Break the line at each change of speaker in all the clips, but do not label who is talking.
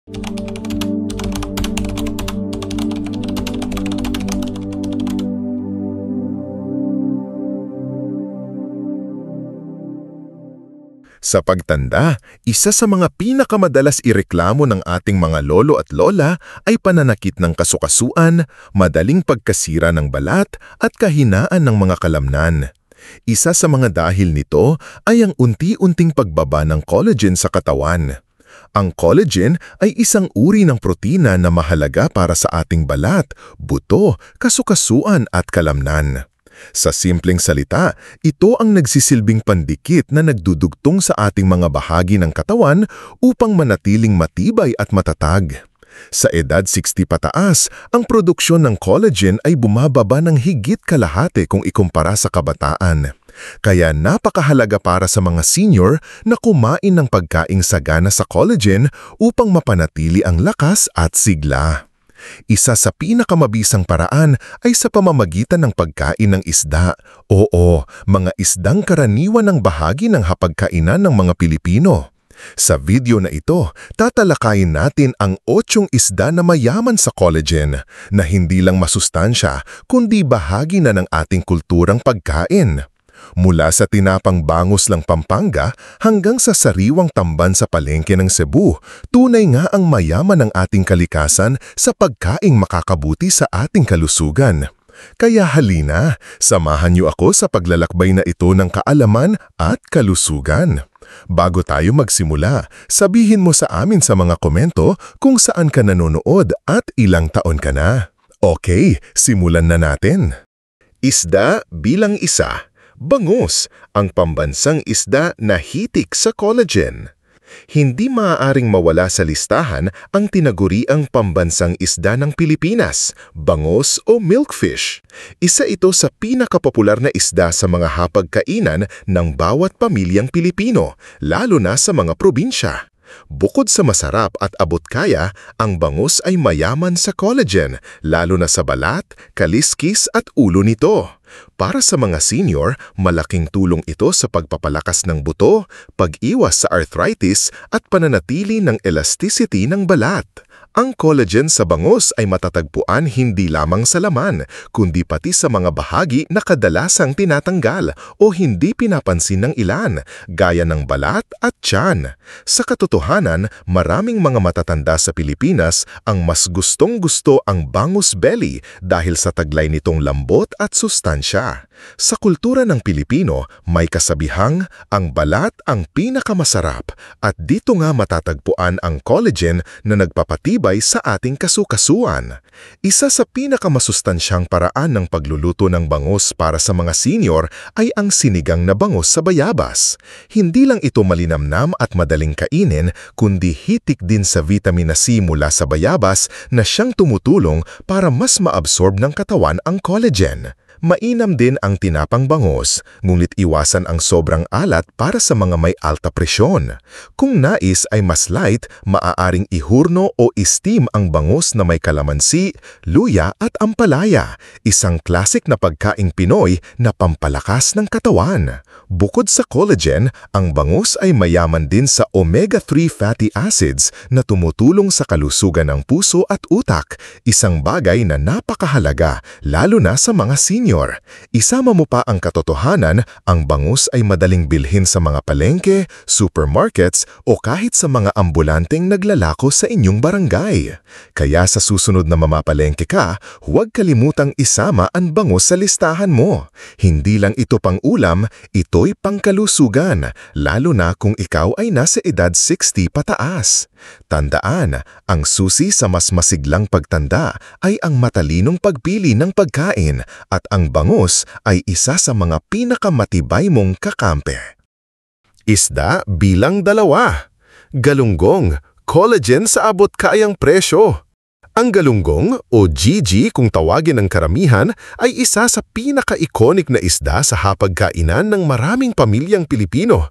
Sa pagtanda, isa sa mga pinakamadalas ireklamo ng ating mga lolo at lola ay pananakit ng kasukasuan, madaling pagkasira ng balat at kahinaan ng mga kalamnan. Isa sa mga dahil nito ay ang unti-unting pagbaba ng collagen sa katawan. Ang collagen ay isang uri ng protina na mahalaga para sa ating balat, buto, kasukasuan at kalamnan. Sa simpleng salita, ito ang nagsisilbing pandikit na nagdudugtong sa ating mga bahagi ng katawan upang manatiling matibay at matatag. Sa edad 60 pataas, ang produksyon ng collagen ay bumababa ng higit kalahati kung ikumpara sa kabataan. Kaya napakahalaga para sa mga senior na kumain ng pagkaing sagana sa collagen upang mapanatili ang lakas at sigla. Isa sa pinakamabisang paraan ay sa pamamagitan ng pagkain ng isda. Oo, mga isdang karaniwan ng bahagi ng hapagkainan ng mga Pilipino. Sa video na ito, tatalakayin natin ang 8 isda na mayaman sa collagen, na hindi lang masustansya, kundi bahagi na ng ating kulturang pagkain. Mula sa tinapang bangus lang Pampanga hanggang sa sariwang tamban sa palengke ng Cebu, tunay nga ang mayaman ng ating kalikasan sa pagkaing makakabuti sa ating kalusugan. Kaya halina, samahan niyo ako sa paglalakbay na ito ng kaalaman at kalusugan. Bago tayo magsimula, sabihin mo sa amin sa mga komento kung saan ka nanonood at ilang taon ka na. Okay, simulan na natin. Isda bilang isa. Bangus, ang pambansang isda na hitik sa collagen. Hindi maaaring mawala sa listahan ang tinaguriang pambansang isda ng Pilipinas, bangus o milkfish. Isa ito sa pinakapopular na isda sa mga hapagkainan ng bawat pamilyang Pilipino, lalo na sa mga probinsya. Bukod sa masarap at abot-kaya, ang bangus ay mayaman sa collagen, lalo na sa balat, kaliskis at ulo nito. Para sa mga senior, malaking tulong ito sa pagpapalakas ng buto, pag-iwas sa arthritis at pananatili ng elasticity ng balat. Ang collagen sa bangus ay matatagpuan hindi lamang sa laman, kundi pati sa mga bahagi na kadalasang tinatanggal o hindi pinapansin ng ilan, gaya ng balat at tiyan. Sa katotohanan, maraming mga matatanda sa Pilipinas ang mas gustong-gusto ang bangus belly dahil sa taglay nitong lambot at sustansya. Sa kultura ng Pilipino, may kasabihang ang balat ang pinakamasarap at dito nga matatagpuan ang collagen na nagpapatibay sa ating kasukasuan. Isa sa pinakamasustansyang paraan ng pagluluto ng bangus para sa mga senior ay ang sinigang na bangus sa bayabas. Hindi lang ito malinamnam at madaling kainin, kundi hitik din sa vitamina C mula sa bayabas na siyang tumutulong para mas maabsorb ng katawan ang collagen. Mainam din ang tinapang bangus, ngunit iwasan ang sobrang alat para sa mga may alta presyon. Kung nais ay mas light, maaaring ihurno o steam ang bangus na may kalamansi, luya at ampalaya, isang classic na pagkaing Pinoy na pampalakas ng katawan. Bukod sa collagen, ang bangus ay mayaman din sa omega-3 fatty acids na tumutulong sa kalusugan ng puso at utak, isang bagay na napakahalaga lalo na sa mga senior. Isama mo pa ang katotohanan, ang bangus ay madaling bilhin sa mga palengke, supermarkets o kahit sa mga ambulanteng naglalako sa inyong barangay. Kaya sa susunod na mamapalengke ka, huwag kalimutang isama ang bangus sa listahan mo. Hindi lang ito pang ulam, ito'y pangkalusugan, lalo na kung ikaw ay nasa edad 60 pataas. Tandaan, ang susi sa mas masiglang pagtanda ay ang matalinong pagpili ng pagkain at ang bangus ay isa sa mga pinakamatibay mong kakampi. Isda bilang 2. Galunggong, collagen sa abot-kayang presyo. Ang galunggong o GG kung tawagin ng karamihan ay isa sa pinaka-iconic na isda sa hapagkainan ng maraming pamilyang Pilipino.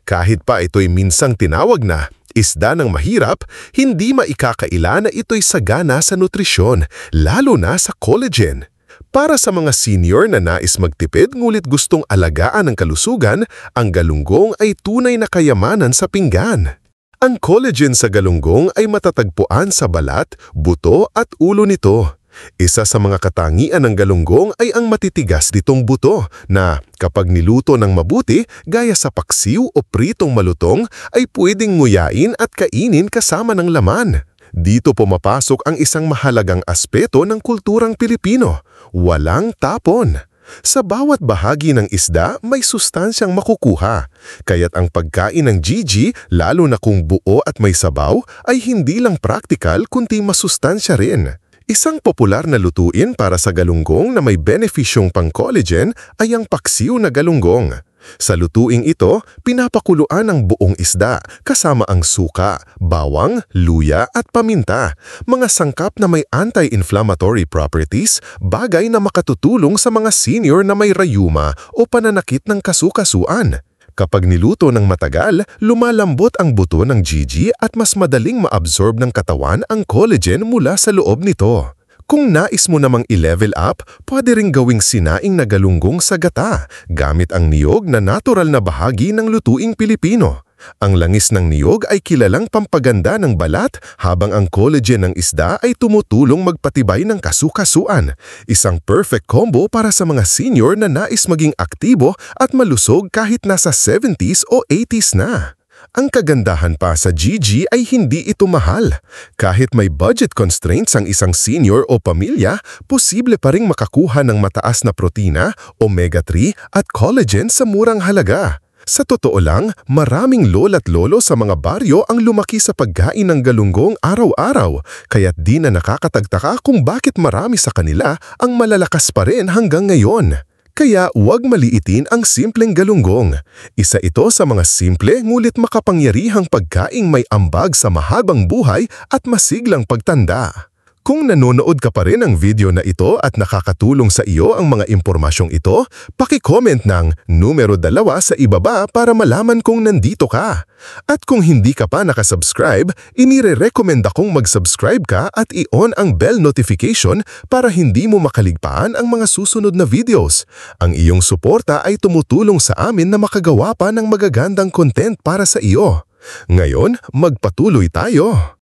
Kahit pa ito'y minsang tinawag na isda ng mahirap, hindi maikakaila na ito'y sagana sa nutrisyon, lalo na sa collagen. Para sa mga senior na nais magtipid ngulit gustong alagaan ang kalusugan, ang galunggong ay tunay na kayamanan sa pinggan. Ang collagen sa galunggong ay matatagpuan sa balat, buto at ulo nito. Isa sa mga katangian ng galunggong ay ang matitigas nitong buto na kapag niluto ng mabuti gaya sa paksiw o pritong malutong ay pwedeng nguyain at kainin kasama ng laman. Dito pumapasok ang isang mahalagang aspeto ng kulturang Pilipino, walang tapon. Sa bawat bahagi ng isda may sustansyang makukuha, kaya't ang pagkain ng Gigi, lalo na kung buo at may sabaw, ay hindi lang praktikal kundi masustansya rin. Isang popular na lutuin para sa galunggong na may benefisyong pang-collagen ay ang paksiw na galunggong. Sa lutuing ito, pinapakuluan ang buong isda kasama ang suka, bawang, luya at paminta, mga sangkap na may anti-inflammatory properties, bagay na makatutulong sa mga senior na may rayuma o pananakit ng kasukasuan. Kapag niluto ng matagal, lumalambot ang buto ng Gigi at mas madaling maabsorb ng katawan ang collagen mula sa loob nito. Kung nais mo namang i-level up, pwede ring gawing sinaing na galunggong sa gata gamit ang niyog na natural na bahagi ng lutuing Pilipino. Ang langis ng niyog ay kilalang pampaganda ng balat habang ang collagen ng isda ay tumutulong magpatibay ng kasukasuan. Isang perfect combo para sa mga senior na nais maging aktibo at malusog kahit nasa 70s o 80s na. Ang kagandahan pa sa Gigi ay hindi ito mahal. Kahit may budget constraints ang isang senior o pamilya, posible pa ring makakuha ng mataas na protina, omega-3 at collagen sa murang halaga. Sa totoo lang, maraming lola't lolo sa mga baryo ang lumaki sa pagkain ng galunggong araw-araw, kaya't di na nakakatagtaka kung bakit marami sa kanila ang malalakas pa rin hanggang ngayon. Kaya huwag maliitin ang simpleng galunggong. Isa ito sa mga simple ngulit makapangyarihang pagkaing may ambag sa mahabang buhay at masiglang pagtanda. Kung nanonood ka pa rin ng video na ito at nakakatulong sa iyo ang mga impormasyong ito, paki-comment ng numero 2 sa ibaba para malaman kung nandito ka. At kung hindi ka pa nakasubscribe, inire-recommend akong mag-subscribe ka at i-on ang bell notification para hindi mo makaligtaan ang mga susunod na videos. Ang iyong suporta ay tumutulong sa amin na makagawa pa ng magagandang content para sa iyo. Ngayon, magpatuloy tayo.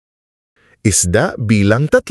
Isda bilang 3.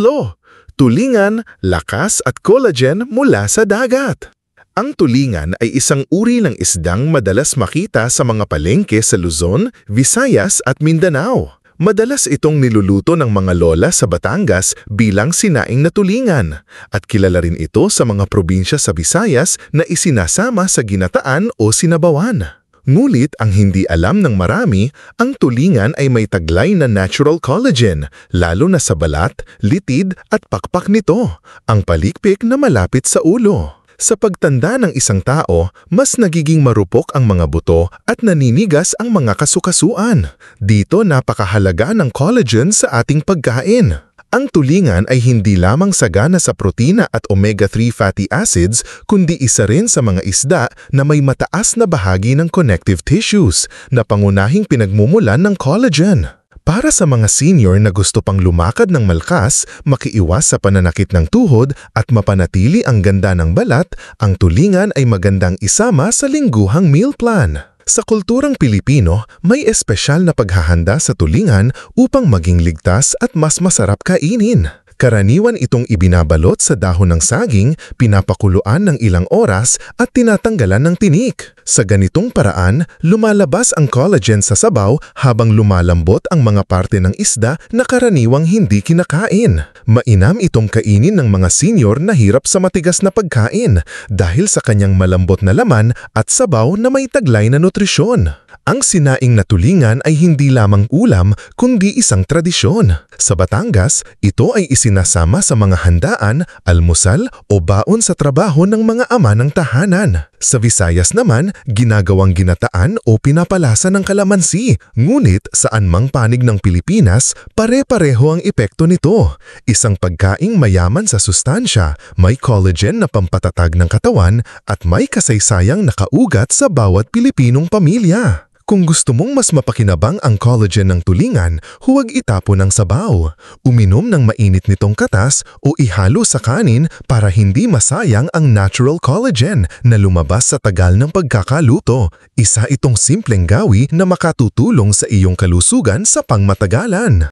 Tulingan, lakas at collagen mula sa dagat. Ang tulingan ay isang uri ng isdang madalas makita sa mga palengke sa Luzon, Visayas at Mindanao. Madalas itong niluluto ng mga lola sa Batangas bilang sinaing na tulingan at kilala rin ito sa mga probinsya sa Visayas na isinasama sa ginataan o sinabawan. Ngulit ang hindi alam ng marami, ang tulingan ay may taglay na natural collagen, lalo na sa balat, litid at pakpak nito, ang palikpik na malapit sa ulo. Sa pagtanda ng isang tao, mas nagiging marupok ang mga buto at naninigas ang mga kasukasuan. Dito napakahalaga ng collagen sa ating pagkain. Ang tulingan ay hindi lamang sagana sa protina at omega-3 fatty acids, kundi isa rin sa mga isda na may mataas na bahagi ng connective tissues na pangunahing pinagmumulan ng collagen. Para sa mga senior na gusto pang lumakad ng malakas, makiiwas sa pananakit ng tuhod at mapanatili ang ganda ng balat, ang tulingan ay magandang isama sa lingguhang meal plan. Sa kulturang Pilipino, may espesyal na paghahanda sa tulingan upang maging ligtas at mas masarap kainin. Karaniwan itong ibinabalot sa dahon ng saging, pinapakuluan ng ilang oras at tinatanggalan ng tinik. Sa ganitong paraan, lumalabas ang collagen sa sabaw habang lumalambot ang mga parte ng isda na karaniwang hindi kinakain. Mainam itong kainin ng mga senior na hirap sa matigas na pagkain dahil sa kanyang malambot na laman at sabaw na may taglay na nutrisyon. Ang sinaing na tulingan ay hindi lamang ulam kundi isang tradisyon. Sa Batangas, ito ay isinasama sa mga handaan, almusal o baon sa trabaho ng mga ama ng tahanan. Sa Visayas naman, ginagawang ginataan o pinapalasa ng kalamansi. Ngunit saan mang panig ng Pilipinas, pare-pareho ang epekto nito. Isang pagkaing mayaman sa sustansya, may collagen na pampatatag ng katawan at may kasaysayang nakaugat sa bawat Pilipinong pamilya.
Kung gusto mong mas mapakinabang ang collagen ng tulingan, huwag itapon ng sabaw. Uminom ng mainit nitong katas o ihalo sa kanin para hindi masayang ang natural collagen na lumabas sa tagal ng pagkakaluto. Isa itong simpleng gawi na makatutulong sa iyong kalusugan sa pangmatagalan.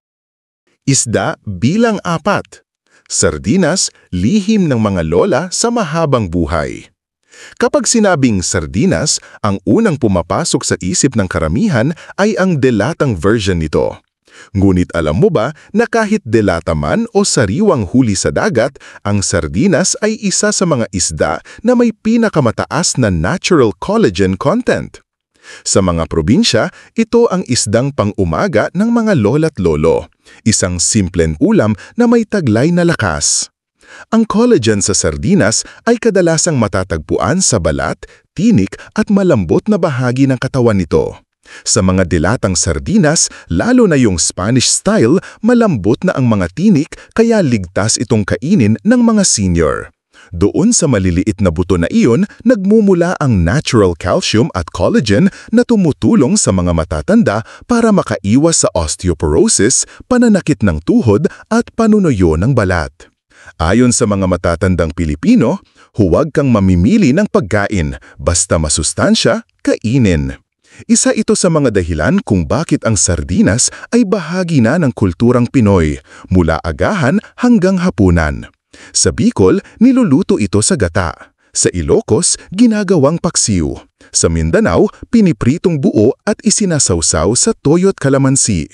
Isda bilang 4. Sardinas, lihim ng mga lola sa mahabang buhay. Kapag sinabing sardinas, ang unang pumapasok sa isip ng karamihan ay ang delatang version nito. Ngunit alam mo ba na kahit delata man o sariwang huli sa dagat, ang sardinas ay isa sa mga isda na may pinakamataas na natural collagen content. Sa mga probinsya, ito ang isdang pang-umaga ng mga lola't lolo. Isang simpleng ulam na may taglay na lakas. Ang collagen sa sardinas ay kadalasang matatagpuan sa balat, tinik at malambot na bahagi ng katawan nito. Sa mga dilatang sardinas, lalo na yung Spanish style, malambot na ang mga tinik kaya ligtas itong kainin ng mga senior. Doon sa maliliit na buto na iyon, nagmumula ang natural calcium at collagen na tumutulong sa mga matatanda para makaiwas sa osteoporosis, pananakit ng tuhod at panunuyo ng balat. Ayon sa mga matatandang Pilipino, huwag kang mamimili ng pagkain, basta masustansya, kainin. Isa ito sa mga dahilan kung bakit ang sardinas ay bahagi na ng kulturang Pinoy, mula agahan hanggang hapunan. Sa Bicol, niluluto ito sa gata. Sa Ilocos, ginagawang paksiw. Sa Mindanao, pinipritong buo at isinasawsaw sa toyo at kalamansi.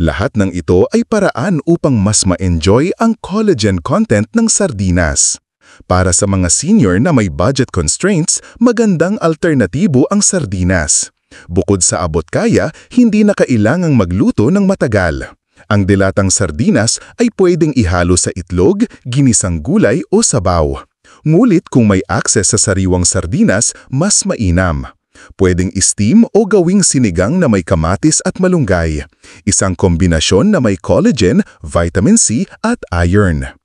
Lahat ng ito ay paraan upang mas ma-enjoy ang collagen content ng sardinas. Para sa mga senior na may budget constraints, magandang alternatibo ang sardinas. Bukod sa abot kaya, hindi na kailangang magluto ng matagal. Ang dilatang sardinas ay pwedeng ihalo sa itlog, ginisang gulay o sabaw. Ngulit kung may access sa sariwang sardinas, mas mainam. Pwedeng steam o gawing sinigang na may kamatis at malunggay. Isang kombinasyon na may collagen, vitamin C at iron.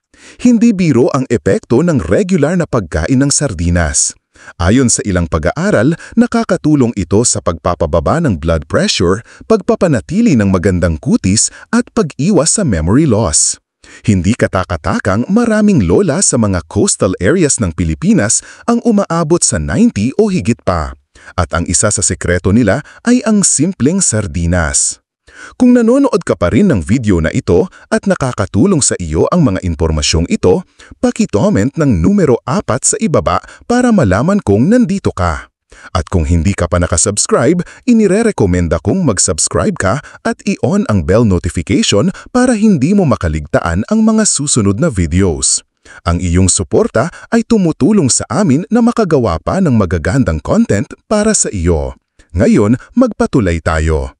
Hindi biro ang epekto ng regular na pagkain ng sardinas. Ayon sa ilang pag-aaral, nakakatulong ito sa pagpapababa ng blood pressure, pagpapanatili ng magandang kutis at pag-iwas sa memory loss. Hindi katakatakang maraming lola sa mga coastal areas ng Pilipinas ang umaabot sa 90 o higit pa. At ang isa sa sekreto nila ay ang simpleng sardinas. Kung nanonood ka pa rin ng video na ito at nakakatulong sa iyo ang mga impormasyong ito, paki-comment ng numero 4 sa ibaba para malaman kung nandito ka. At kung hindi ka pa nakasubscribe, inirerekomenda kong mag-subscribe ka at i-on ang bell notification para hindi mo makaligtaan ang mga susunod na videos. Ang iyong suporta ay tumutulong sa amin na makagawa pa ng magagandang content para sa iyo. Ngayon, magpatuloy tayo.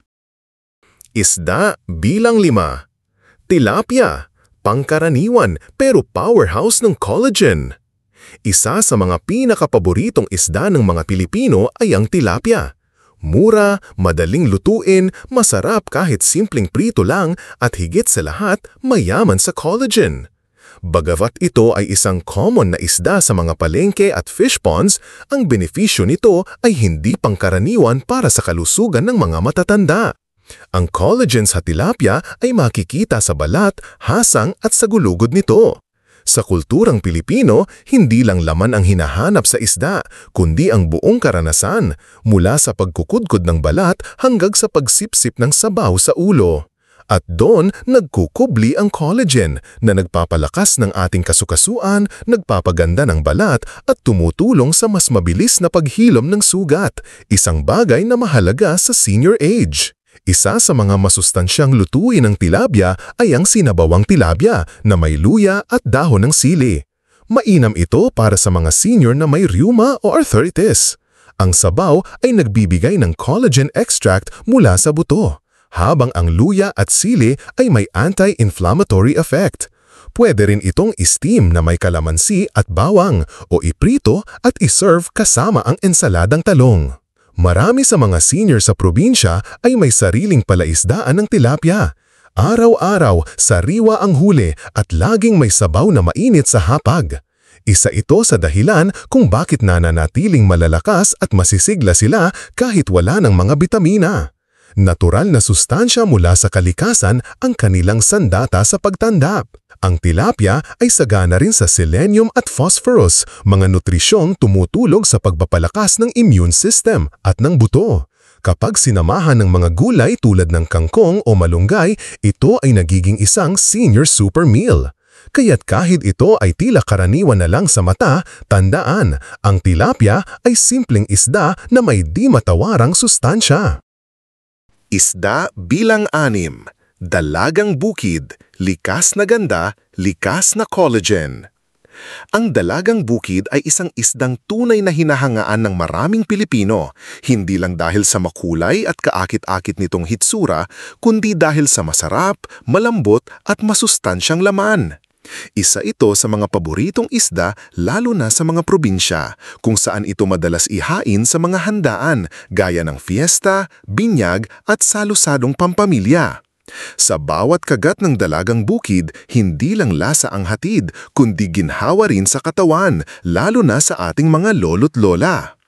Isda bilang 5. Tilapia, pangkaraniwan pero powerhouse ng collagen. Isa sa mga pinakapaboritong isda ng mga Pilipino ay ang tilapia. Mura, madaling lutuin, masarap kahit simpleng prito lang at higit sa lahat, mayaman sa collagen. Bagamat ito ay isang common na isda sa mga palengke at fish ponds, ang benepisyo nito ay hindi pangkaraniwan para sa kalusugan ng mga matatanda. Ang collagen sa tilapia ay makikita sa balat, hasang at sa gulugod nito. Sa kulturang Pilipino, hindi lang laman ang hinahanap sa isda, kundi ang buong karanasan, mula sa pagkukudkod ng balat hanggang sa pagsipsip ng sabaw sa ulo. At doon, nagkukubli ang collagen na nagpapalakas ng ating kasukasuan, nagpapaganda ng balat at tumutulong sa mas mabilis na paghilom ng sugat, isang bagay na mahalaga sa senior age. Isa sa mga masustansyang lutuin ng tilapia ay ang sinabawang tilapia na may luya at dahon ng sili. Mainam ito para sa mga senior na may rheuma o arthritis. Ang sabaw ay nagbibigay ng collagen extract mula sa buto, habang ang luya at sili ay may anti-inflammatory effect. Pwede rin itong steam na may kalamansi at bawang o iprito at iserve kasama ang ensaladang talong. Marami sa mga senior sa probinsya ay may sariling palaisdaan ng tilapia. Araw-araw, sariwa ang huli at laging may sabaw na mainit sa hapag. Isa ito sa dahilan kung bakit nananatiling malalakas at masisigla sila kahit wala ng mga bitamina. Natural na sustansya mula sa kalikasan ang kanilang sandata sa pagtanda. Ang tilapia ay sagana rin sa selenium at phosphorus, mga nutrisyong tumutulong sa pagpapalakas ng immune system at ng buto. Kapag sinamahan ng mga gulay tulad ng kangkong o malunggay, ito ay nagiging isang senior super meal. Kaya't kahit ito ay tila karaniwan na lang sa mata, tandaan, ang tilapia ay simpleng isda na may di matawarang sustansya.
Isda bilang 6. Dalagang bukid, likas na ganda, likas na collagen. Ang dalagang bukid ay isang isdang tunay na hinahangaan ng maraming Pilipino, hindi lang dahil sa makulay at kaakit-akit nitong hitsura, kundi dahil sa masarap, malambot at masustansyang laman. Isa ito sa mga paboritong isda lalo na sa mga probinsya, kung saan ito madalas ihain sa mga handaan gaya ng fiesta, binyag at salusadong pampamilya. Sa bawat kagat ng dalagang bukid, hindi lang lasa ang hatid, kundi ginhawa rin sa katawan, lalo na sa ating mga lolo't lola.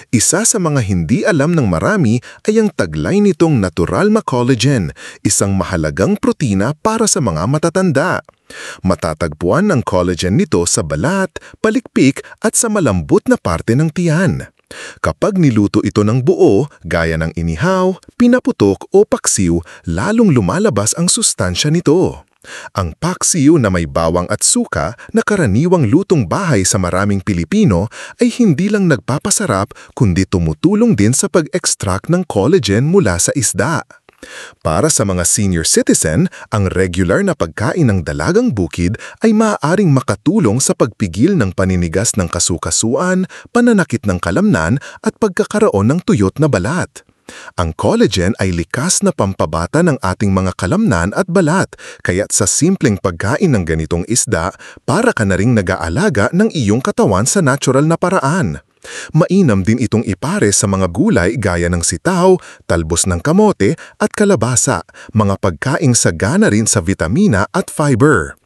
Isa sa mga hindi alam ng marami ay ang taglay nitong natural na collagen, isang mahalagang protina para sa mga matatanda. Matatagpuan ang collagen nito sa balat, palikpik at sa malambot na parte ng tiyan. Kapag niluto ito ng buo, gaya ng inihaw, pinaputok o paksiw, lalong lumalabas ang sustansya nito. Ang paksiw na may bawang at suka na karaniwang lutong bahay sa maraming Pilipino ay hindi lang nagpapasarap kundi tumutulong din sa pag-extract ng collagen mula sa isda. Para sa mga senior citizen, ang regular na pagkain ng dalagang bukid ay maaaring makatulong sa pagpigil ng paninigas ng kasukasuan, pananakit ng kalamnan at pagkakaroon ng tuyot na balat. Ang collagen ay likas na pampabata ng ating mga kalamnan at balat, kaya't sa simpleng pagkain ng ganitong isda, para ka na ring nag-aalaga ng iyong katawan sa natural na paraan. Mainam din itong ipare sa mga gulay gaya ng sitaw, talbos ng kamote at kalabasa, mga pagkaing sagana rin sa vitamina at fiber.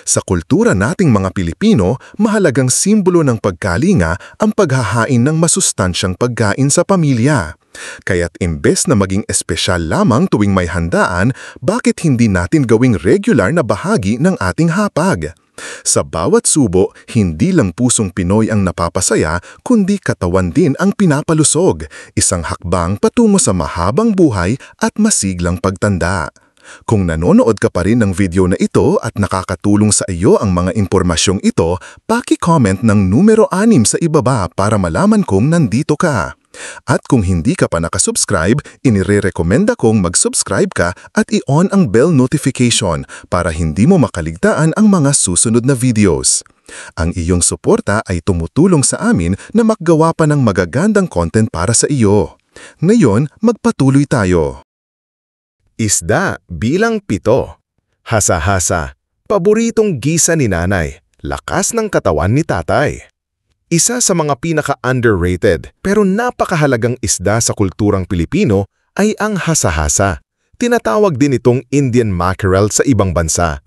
Sa kultura nating mga Pilipino, mahalagang simbolo ng pagkalinga ang paghahain ng masustansyang pagkain sa pamilya. Kaya't imbes na maging espesyal lamang tuwing may handaan, bakit hindi natin gawing regular na bahagi ng ating hapag? Sa bawat subo, hindi lang pusong Pinoy ang napapasaya, kundi katawan din ang pinapalusog, isang hakbang patungo sa mahabang buhay at masiglang pagtanda. Kung nanonood ka pa rin ng video na ito at nakakatulong sa iyo ang mga impormasyong ito, paki-comment ng numero 6 sa ibaba para malaman kong nandito ka. At kung hindi ka pa nakasubscribe, inirerekomenda kong mag-subscribe ka at i-on ang bell notification para hindi mo makaligtaan ang mga susunod na videos. Ang iyong suporta ay tumutulong sa amin na makagawa pa ng magagandang content para sa iyo. Ngayon, magpatuloy tayo.
Isda bilang 7. Hasa-hasa, paboritong gisa ni nanay, lakas ng katawan ni tatay. Isa sa mga pinaka-underrated pero napakahalagang isda sa kulturang Pilipino ay ang hasa-hasa. Tinatawag din itong Indian mackerel sa ibang bansa.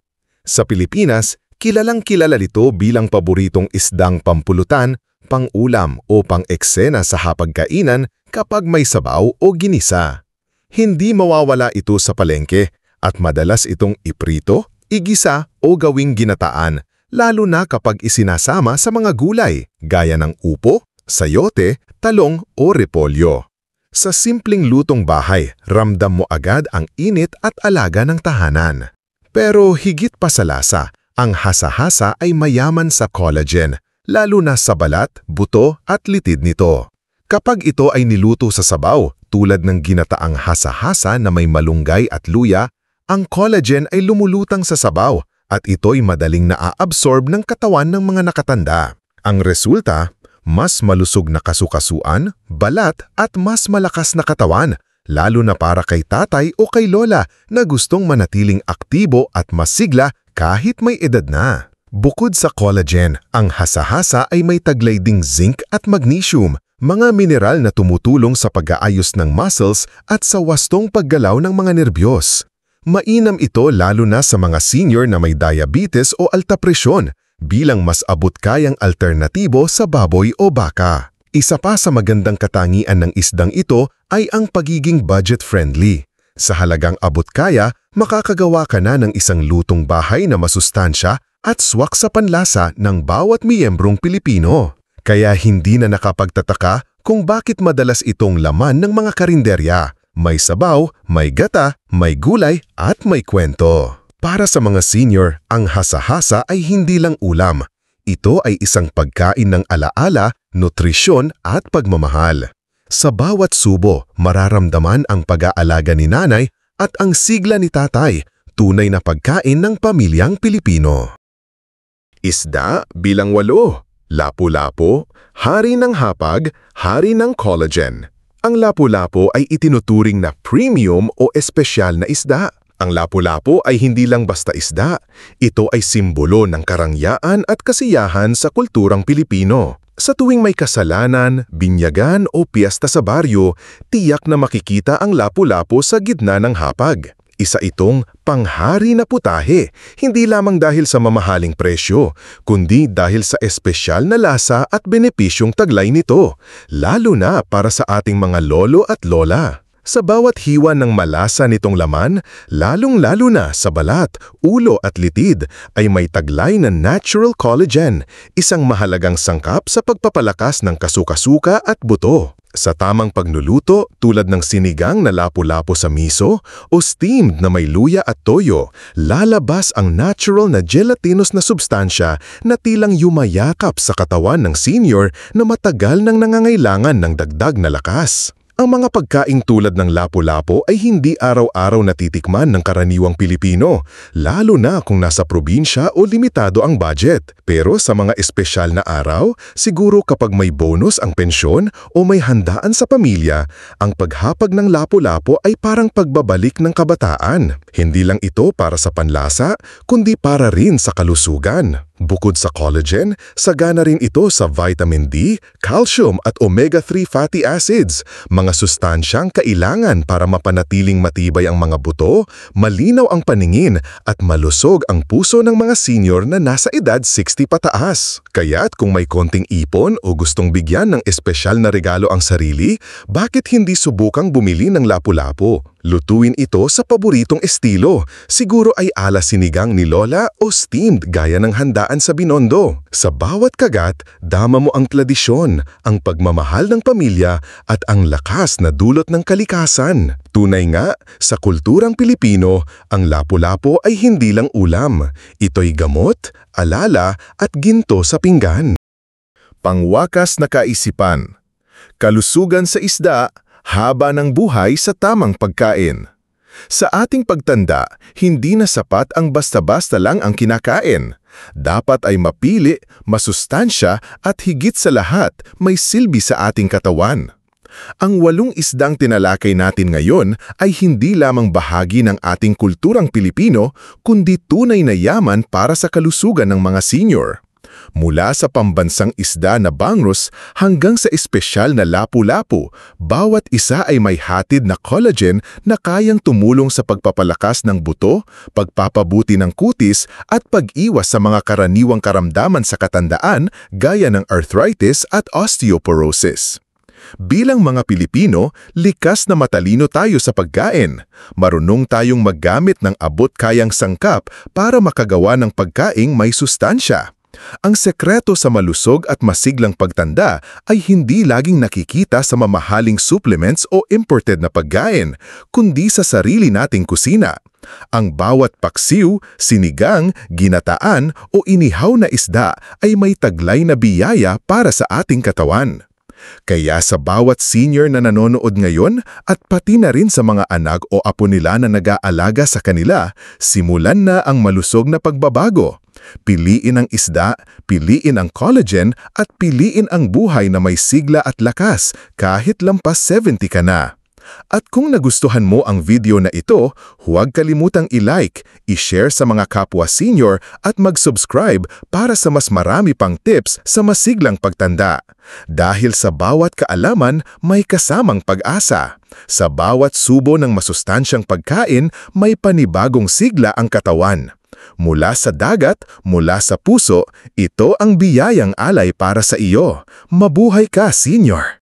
Sa Pilipinas, kilalang-kilala nito bilang paboritong isdang pampulutan, pang-ulam o pang-eksena sa hapagkainan kapag may sabaw o ginisa. Hindi mawawala ito sa palengke at madalas itong iprito, igisa o gawing ginataan, lalo na kapag isinasama sa mga gulay gaya ng upo, sayote, talong o repolyo. Sa simpleng lutong bahay, ramdam mo agad ang init at alaga ng tahanan. Pero higit pa sa lasa, ang hasa-hasa ay mayaman sa collagen, lalo na sa balat, buto at litid nito. Kapag ito ay niluto sa sabaw, tulad ng ginataang hasa-hasa na may malunggay at luya, ang collagen ay lumulutang sa sabaw at ito'y madaling naa-absorb ng katawan ng mga nakatanda. Ang resulta, mas malusog na kasukasuan, balat at mas malakas na katawan, lalo na para kay tatay o kay lola na gustong manatiling aktibo at masigla kahit may edad na. Bukod sa collagen, ang hasa-hasa ay may taglay ding zinc at magnesium, mga mineral na tumutulong sa pag-aayos ng muscles at sa wastong paggalaw ng mga nerbiyos. Mainam ito lalo na sa mga senior na may diabetes o alta presyon
bilang mas abot-kayang alternatibo sa baboy o baka. Isa pa sa magandang katangian ng isdang ito ay ang pagiging budget-friendly. Sa halagang abot-kaya, makakagawa ka na ng isang lutong bahay na masustansya at swak sa panlasa ng bawat miyembrong Pilipino. Kaya hindi na nakapagtataka kung bakit madalas itong laman ng mga karinderya. May sabaw, may gata, may gulay at may kwento. Para sa mga senior, ang hasa-hasa ay hindi lang ulam. Ito ay isang pagkain ng alaala, nutrisyon at pagmamahal. Sa bawat subo, mararamdaman ang pag-aalaga ni nanay at ang sigla ni tatay, tunay na pagkain ng pamilyang Pilipino.
Isda bilang 8. Lapu-lapu, hari ng hapag, hari ng collagen. Ang lapu-lapu ay itinuturing na premium o espesyal na isda. Ang lapu-lapu ay hindi lang basta isda. Ito ay simbolo ng karangyaan at kasiyahan sa kulturang Pilipino. Sa tuwing may kasalanan, binyagan o piyesta sa baryo, tiyak na makikita ang lapu-lapu sa gitna ng hapag. Isa itong panghari na putahe, hindi lamang dahil sa mamahaling presyo, kundi dahil sa espesyal na lasa at benepisyong taglay nito, lalo na para sa ating mga lolo at lola. Sa bawat hiwa ng malasa nitong laman, lalong-lalo na sa balat, ulo at litid, ay may taglay na natural collagen, isang mahalagang sangkap sa pagpapalakas ng kasukasuka at buto. Sa tamang pagnuluto tulad ng sinigang na lapu-lapu sa miso o steamed na may luya at toyo, lalabas ang natural na gelatinous na substansya na tilang yumayakap sa katawan ng senior na matagal nang nangangailangan ng dagdag na lakas. Ang mga pagkaing tulad ng lapu-lapu ay hindi araw-araw natitikman ng karaniwang Pilipino, lalo na kung nasa probinsya o limitado ang budget. Pero sa mga espesyal na araw, siguro kapag may bonus ang pensyon o may handaan sa pamilya, ang paghapag ng lapu-lapu ay parang pagbabalik ng kabataan. Hindi lang ito para sa panlasa, kundi para rin sa kalusugan. Bukod sa collagen, sagana rin ito sa vitamin D, calcium at omega-3 fatty acids, mga sustansyang kailangan para mapanatiling matibay ang mga buto, malinaw ang paningin at malusog ang puso ng mga senior na nasa edad 60 pataas. Kaya't kung may konting ipon o gustong bigyan ng espesyal na regalo ang sarili, bakit hindi subukang bumili ng lapu-lapu? Lutuin ito sa paboritong estilo. Siguro ay ala sinigang ni Lola o steamed gaya ng handaan sa Binondo. Sa bawat kagat, dama mo ang tradisyon, ang pagmamahal ng pamilya at ang lakas na dulot ng kalikasan. Tunay nga, sa kulturang Pilipino, ang lapu-lapu ay hindi lang ulam. Ito'y gamot, alala at ginto sa pinggan. Pangwakas na kaisipan. Kalusugan sa isda, haba ng buhay sa tamang pagkain. Sa ating pagtanda, hindi na sapat ang basta-basta lang ang kinakain. Dapat ay mapili, masustansya at higit sa lahat may silbi sa ating katawan. Ang 8 isdang tinalakay natin ngayon ay hindi lamang bahagi ng ating kulturang Pilipino, kundi tunay na yaman para sa kalusugan ng mga senior. Mula sa pambansang isda na bangus hanggang sa espesyal na lapu-lapu, bawat isa ay may hatid na collagen na kayang tumulong sa pagpapalakas ng buto, pagpapabuti ng kutis at pag-iwas sa mga karaniwang karamdaman sa katandaan gaya ng arthritis at osteoporosis. Bilang mga Pilipino, likas na matalino tayo sa pagkain. Marunong tayong maggamit ng abot-kayang sangkap para makagawa ng pagkaing may sustansya. Ang sekreto sa malusog at masiglang pagtanda ay hindi laging nakikita sa mamahaling supplements o imported na pagkain, kundi sa sarili nating kusina. Ang bawat paksiw, sinigang, ginataan o inihaw na isda ay may taglay na biyaya para sa ating katawan. Kaya sa bawat senior na nanonood ngayon at pati na rin sa mga anak o apo nila na nag-aalaga sa kanila, simulan na ang malusog na pagbabago. Piliin ang isda, piliin ang collagen at piliin ang buhay na may sigla at lakas kahit lampas 70 ka na. At kung nagustuhan mo ang video na ito, huwag kalimutang i-like, i-share sa mga kapwa senior at mag-subscribe para sa mas marami pang tips sa masiglang pagtanda. Dahil sa bawat kaalaman, may kasamang pag-asa. Sa bawat subo ng masustansyang pagkain, may panibagong sigla ang katawan.
Mula sa dagat, mula sa puso, ito ang biyayang alay para sa iyo. Mabuhay ka, Senior!